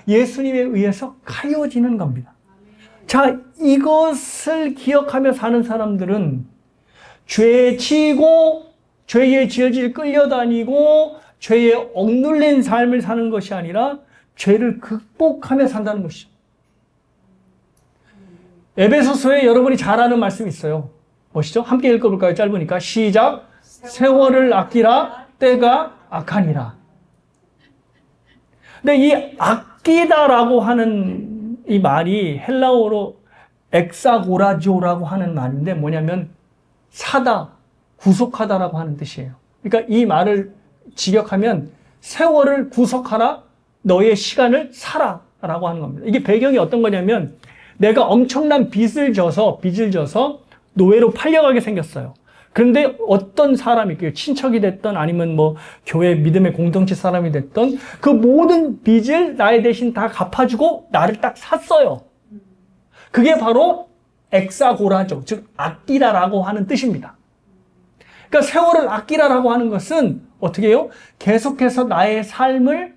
예수님에 의해서 가려지는 겁니다. 자, 이것을 기억하며 사는 사람들은 죄에 치이고 죄의 질질 끌려다니고 죄에 억눌린 삶을 사는 것이 아니라 죄를 극복하며 산다는 것이죠. 에베소서에 여러분이 잘 아는 말씀이 있어요. 뭐시죠? 함께 읽어볼까요? 짧으니까. 시작. 세월을 아끼라 때가 악하니라. 근데 이 아끼다라고 하는 이 말이 헬라어로 엑사고라조라고 하는 말인데 뭐냐면 사다, 구속하다라고 하는 뜻이에요. 그러니까 이 말을 직역하면 세월을 구속하라, 너의 시간을 살아 라고 하는 겁니다. 이게 배경이 어떤 거냐면 내가 엄청난 빚을 져서 노예로 팔려가게 생겼어요. 그런데 어떤 사람이, 친척이 됐던 아니면 뭐 교회 믿음의 공동체 사람이 됐던 그 모든 빚을 나의 대신 다 갚아주고 나를 딱 샀어요. 그게 바로 엑사고라죠. 즉 아끼라라고 하는 뜻입니다. 그러니까 세월을 아끼라라고 하는 것은 어떻게 해요? 계속해서 나의 삶을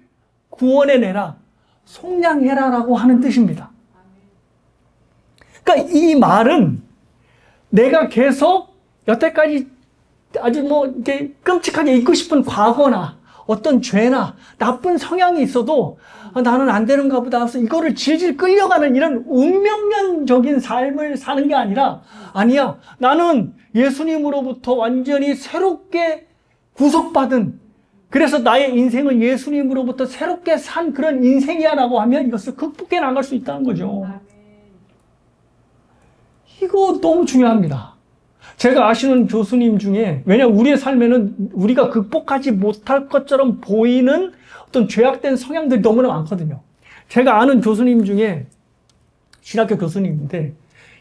구원해내라, 속량해라라고 하는 뜻입니다. 그러니까 이 말은 내가 계속 여태까지 아주 뭐 이렇게 끔찍하게 잊고 싶은 과거나 어떤 죄나 나쁜 성향이 있어도 나는 안 되는가 보다 해서 이거를 질질 끌려가는 이런 운명론적인 삶을 사는 게 아니라 아니야, 나는 예수님으로부터 완전히 새롭게 구속받은, 그래서 나의 인생은 예수님으로부터 새롭게 산 그런 인생이야 라고 하면 이것을 극복해 나갈 수 있다는 거죠. 이거 너무 중요합니다. 제가 아시는 교수님 중에, 왜냐하면 우리의 삶에는 우리가 극복하지 못할 것처럼 보이는 어떤 죄악된 성향들이 너무나 많거든요. 제가 아는 교수님 중에 신학교 교수님인데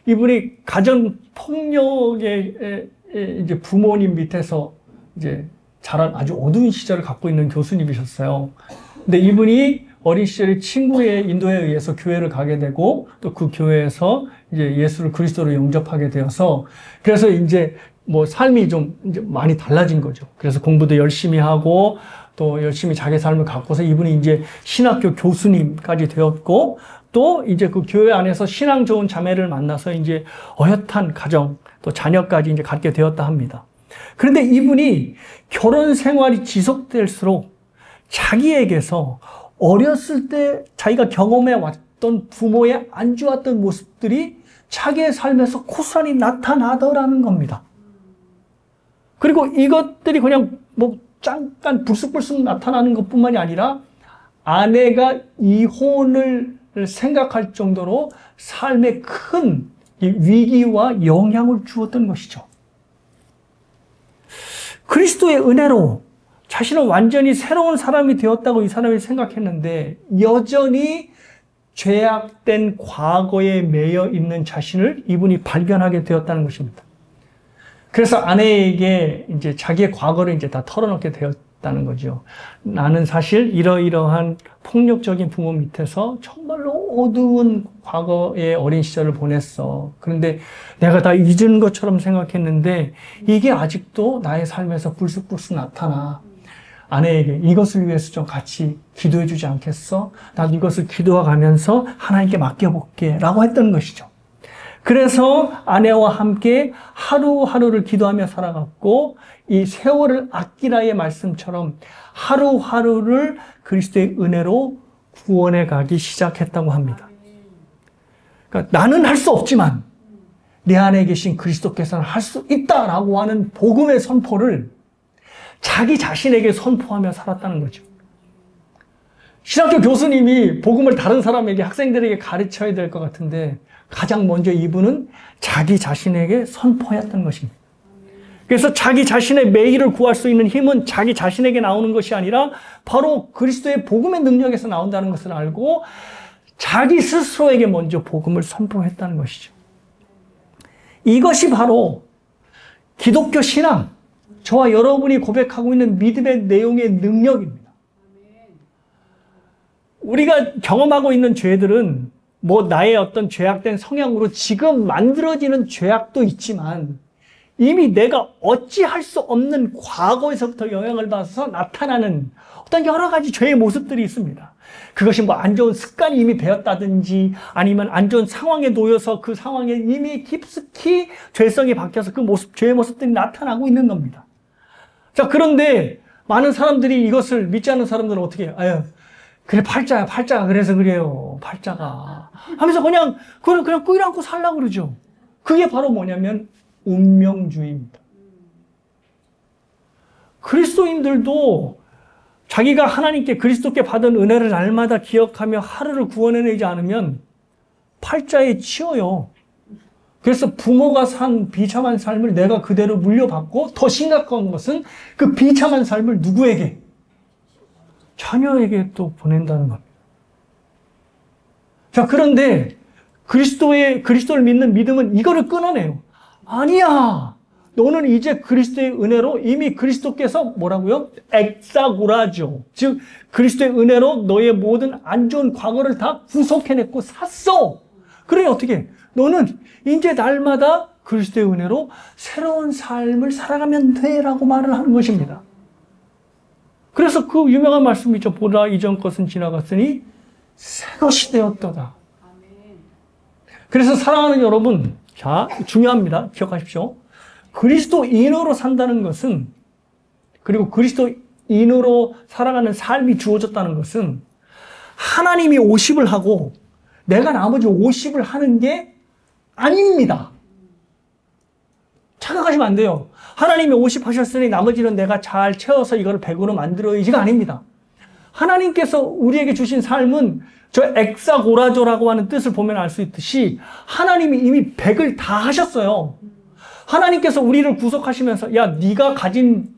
이분이 가정 폭력의 이제 부모님 밑에서 이제 자란 아주 어두운 시절을 갖고 있는 교수님이셨어요. 근데 이분이 어린 시절에 친구의 인도에 의해서 교회를 가게 되고 또 그 교회에서 이제 예수를 그리스도로 영접하게 되어서 그래서 이제 뭐 삶이 좀 이제 많이 달라진 거죠. 그래서 공부도 열심히 하고 또 열심히 자기 삶을 갖고서 이분이 이제 신학교 교수님까지 되었고 또 이제 그 교회 안에서 신앙 좋은 자매를 만나서 이제 어엿한 가정 또 자녀까지 이제 갖게 되었다 합니다. 그런데 이분이 결혼 생활이 지속될수록 자기에게서 어렸을 때 자기가 경험해 왔던 부모의 안 좋았던 모습들이 자기의 삶에서 고스란히 나타나더라는 겁니다. 그리고 이것들이 그냥 뭐 잠깐 불쑥불쑥 나타나는 것뿐만이 아니라 아내가 이혼을 생각할 정도로 삶에 큰 위기와 영향을 주었던 것이죠. 그리스도의 은혜로 자신은 완전히 새로운 사람이 되었다고 이 사람이 생각했는데 여전히 죄악된 과거에 매여 있는 자신을 이분이 발견하게 되었다는 것입니다. 그래서 아내에게 이제 자기의 과거를 이제 다 털어놓게 되었다는 거죠. 나는 사실 이러이러한 폭력적인 부모 밑에서 정말로 어두운 과거의 어린 시절을 보냈어. 그런데 내가 다 잊은 것처럼 생각했는데 이게 아직도 나의 삶에서 불쑥불쑥 나타나. 아내에게 이것을 위해서 좀 같이 기도해 주지 않겠어? 나도 이것을 기도해가면서 하나님께 맡겨볼게 라고 했던 것이죠. 그래서 아내와 함께 하루하루를 기도하며 살아갔고 이 세월을 아끼라의 말씀처럼 하루하루를 그리스도의 은혜로 구원해 가기 시작했다고 합니다. 그러니까 나는 할 수 없지만 내 안에 계신 그리스도께서는 할 수 있다라고 하는 복음의 선포를 자기 자신에게 선포하며 살았다는 거죠. 신학교 교수님이 복음을 다른 사람에게, 학생들에게 가르쳐야 될 것 같은데 가장 먼저 이분은 자기 자신에게 선포했던 것입니다. 그래서 자기 자신의 매일을 구할 수 있는 힘은 자기 자신에게 나오는 것이 아니라 바로 그리스도의 복음의 능력에서 나온다는 것을 알고 자기 스스로에게 먼저 복음을 선포했다는 것이죠. 이것이 바로 기독교 신앙, 저와 여러분이 고백하고 있는 믿음의 내용의 능력입니다. 우리가 경험하고 있는 죄들은 뭐 나의 어떤 죄악된 성향으로 지금 만들어지는 죄악도 있지만 이미 내가 어찌할 수 없는 과거에서부터 영향을 받아서 나타나는 어떤 여러 가지 죄의 모습들이 있습니다. 그것이 뭐 안 좋은 습관이 이미 배었다든지 아니면 안 좋은 상황에 놓여서 그 상황에 이미 깊숙이 죄성이 박혀서 그 모습, 죄의 모습들이 나타나고 있는 겁니다. 자, 그런데 많은 사람들이 이것을 믿지 않는 사람들은 어떻게 해요? 아유, 그래, 팔자가 그래서 그래요. 팔자가. 하면서 그냥 꿀 안고 살려고 그러죠. 그게 바로 뭐냐면 운명주의입니다. 그리스도인들도 자기가 하나님께 그리스도께 받은 은혜를 날마다 기억하며 하루를 구원해내지 않으면 팔자에 치여요. 그래서 부모가 산 비참한 삶을 내가 그대로 물려받고 더 심각한 것은 그 비참한 삶을 누구에게? 자녀에게 또 보낸다는 겁니다. 자, 그런데 그리스도를 믿는 믿음은 이거를 끊어내요. 아니야. 너는 이제 그리스도의 은혜로 이미 그리스도께서 뭐라고요? 엑사고라죠. 즉 그리스도의 은혜로 너의 모든 안 좋은 과거를 다 구속해냈고 샀어. 그러니 어떻게? 너는 이제 날마다 그리스도의 은혜로 새로운 삶을 살아가면 돼라고 말을 하는 것입니다. 그래서 그 유명한 말씀이 있죠. 보라 이전 것은 지나갔으니 새 것이 되었도다. 그래서 사랑하는 여러분, 자, 중요합니다. 기억하십시오. 그리스도인으로 산다는 것은, 그리고 그리스도인으로 살아가는 삶이 주어졌다는 것은 하나님이 50을 하고 내가 나머지 50을 하는 게 아닙니다. 착각하시면 안 돼요. 하나님이 50 하셨으니 나머지는 내가 잘 채워서 이걸 100으로 만들어야지가 아닙니다. 하나님께서 우리에게 주신 삶은 저 엑사고라조라고 하는 뜻을 보면 알 수 있듯이 하나님이 이미 100을 다 하셨어요. 하나님께서 우리를 구속하시면서 야, 네가 가진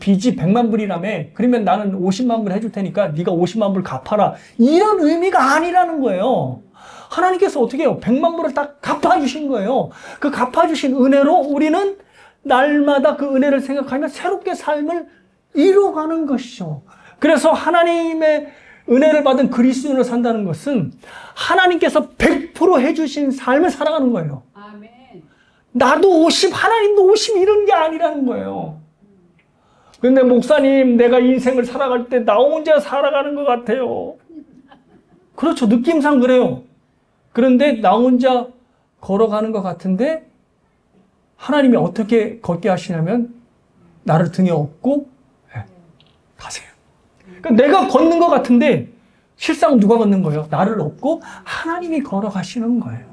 빚이 100만 불이라며, 그러면 나는 50만 불 해줄 테니까 네가 50만 불 갚아라. 이런 의미가 아니라는 거예요. 하나님께서 어떻게 해요? 100만 불을 딱 갚아주신 거예요. 그 갚아주신 은혜로 우리는 날마다 그 은혜를 생각하며 새롭게 삶을 이루어가는 것이죠. 그래서 하나님의 은혜를 받은 그리스도인으로 산다는 것은 하나님께서 100% 해주신 삶을 살아가는 거예요. 아멘. 나도 50, 하나님도 50 이런 게 아니라는 거예요. 근데 목사님, 내가 인생을 살아갈 때 나 혼자 살아가는 것 같아요. 그렇죠. 느낌상 그래요. 그런데 나 혼자 걸어가는 것 같은데 하나님이 어떻게 걷게 하시냐면 나를 등에 업고 가세요. 그러니까 내가 걷는 것 같은데 실상 누가 걷는 거예요? 나를 업고 하나님이 걸어가시는 거예요.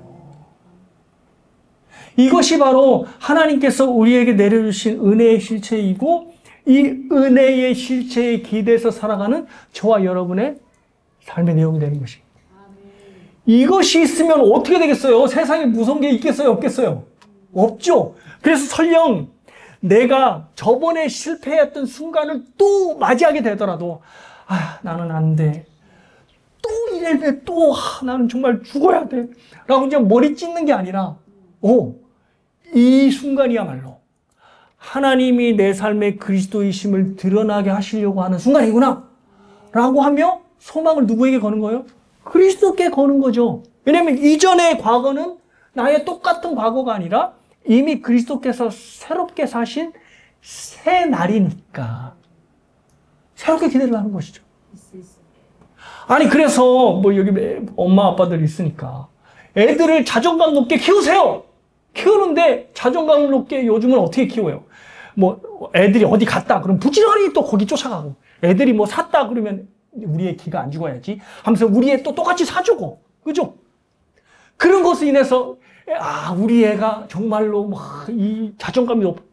이것이 바로 하나님께서 우리에게 내려주신 은혜의 실체이고 이 은혜의 실체에 기대서 살아가는 저와 여러분의 삶의 내용이 되는 것입니다. 이것이 있으면 어떻게 되겠어요? 세상에 무서운 게 있겠어요? 없겠어요? 없죠. 그래서 설령 내가 저번에 실패했던 순간을 또 맞이하게 되더라도 나는 안 돼. 또 이래면 또 나는 정말 죽어야 돼. 라고 이제 머리 찢는 게 아니라 이 순간이야말로 하나님이 내 삶의 그리스도이심을 드러나게 하시려고 하는 순간이구나 라고 하며 소망을 누구에게 거는 거예요? 그리스도께 거는 거죠. 왜냐하면 이전의 과거는 나의 똑같은 과거가 아니라 이미 그리스도께서 새롭게 사신 새 날이니까 새롭게 기대를 하는 것이죠. 아니 그래서 뭐 여기 엄마 아빠들 있으니까 애들을 자존감 높게 키우세요. 키우는데 자존감 높게 요즘은 어떻게 키워요? 뭐 애들이 어디 갔다 그러면 부지런히 또 거기 쫓아가고 애들이 뭐 샀다 그러면 우리 애 기가 안 죽어야지 하면서 우리 애 또 똑같이 사주고 그죠? 그런 것으로 인해서 우리 애가 정말로 막 이 자존감이 높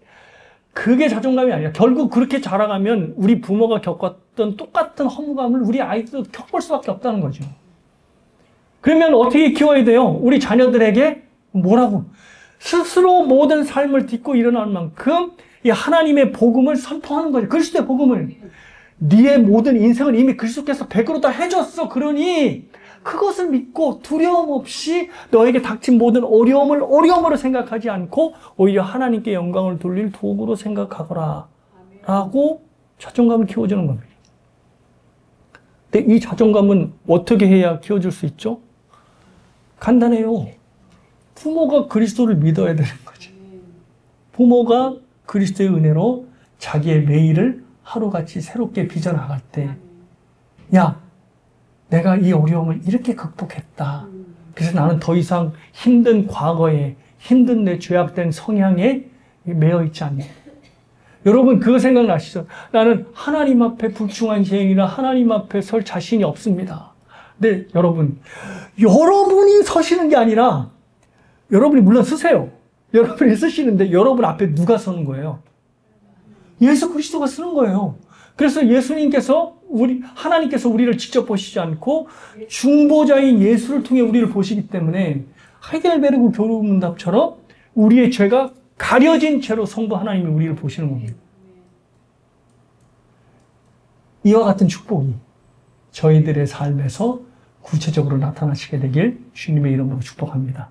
그게 자존감이 아니라 결국 그렇게 자라가면 우리 부모가 겪었던 똑같은 허무감을 우리 아이들도 겪을 수밖에 없다는 거죠. 그러면 어떻게 키워야 돼요? 우리 자녀들에게 뭐라고? 스스로 모든 삶을 딛고 일어나는 만큼 이 하나님의 복음을 선포하는 거죠. 그리스도의 복음을. 네의 모든 인생을 이미 그리스도께서 100으로 다 해줬어. 그러니 그것을 믿고 두려움 없이 너에게 닥친 모든 어려움을 어려움으로 생각하지 않고 오히려 하나님께 영광을 돌릴 도구로 생각하거라 라고 자존감을 키워주는 겁니다. 근데 이 자존감은 어떻게 해야 키워줄 수 있죠? 간단해요. 부모가 그리스도를 믿어야 되는 거죠. 부모가 그리스도의 은혜로 자기의 매일을 하루같이 새롭게 빚어나갈 때 내가 이 어려움을 이렇게 극복했다. 그래서 나는 더 이상 힘든 과거에 힘든 내 죄악된 성향에 매여 있지 않네. 여러분 그거 생각나시죠? 나는 하나님 앞에 불충한 죄인이라 하나님 앞에 설 자신이 없습니다. 근데 여러분이 서시는 게 아니라 여러분이 물론 쓰세요. 여러분이 쓰시는데 여러분 앞에 누가 서는 거예요? 예수 그리스도가 쓰는 거예요. 그래서 하나님께서 우리를 직접 보시지 않고 중보자인 예수를 통해 우리를 보시기 때문에 하이델베르그 교훈문답처럼 우리의 죄가 가려진 죄로 성부 하나님이 우리를 보시는 겁니다. 이와 같은 축복이 저희들의 삶에서 구체적으로 나타나시게 되길 주님의 이름으로 축복합니다.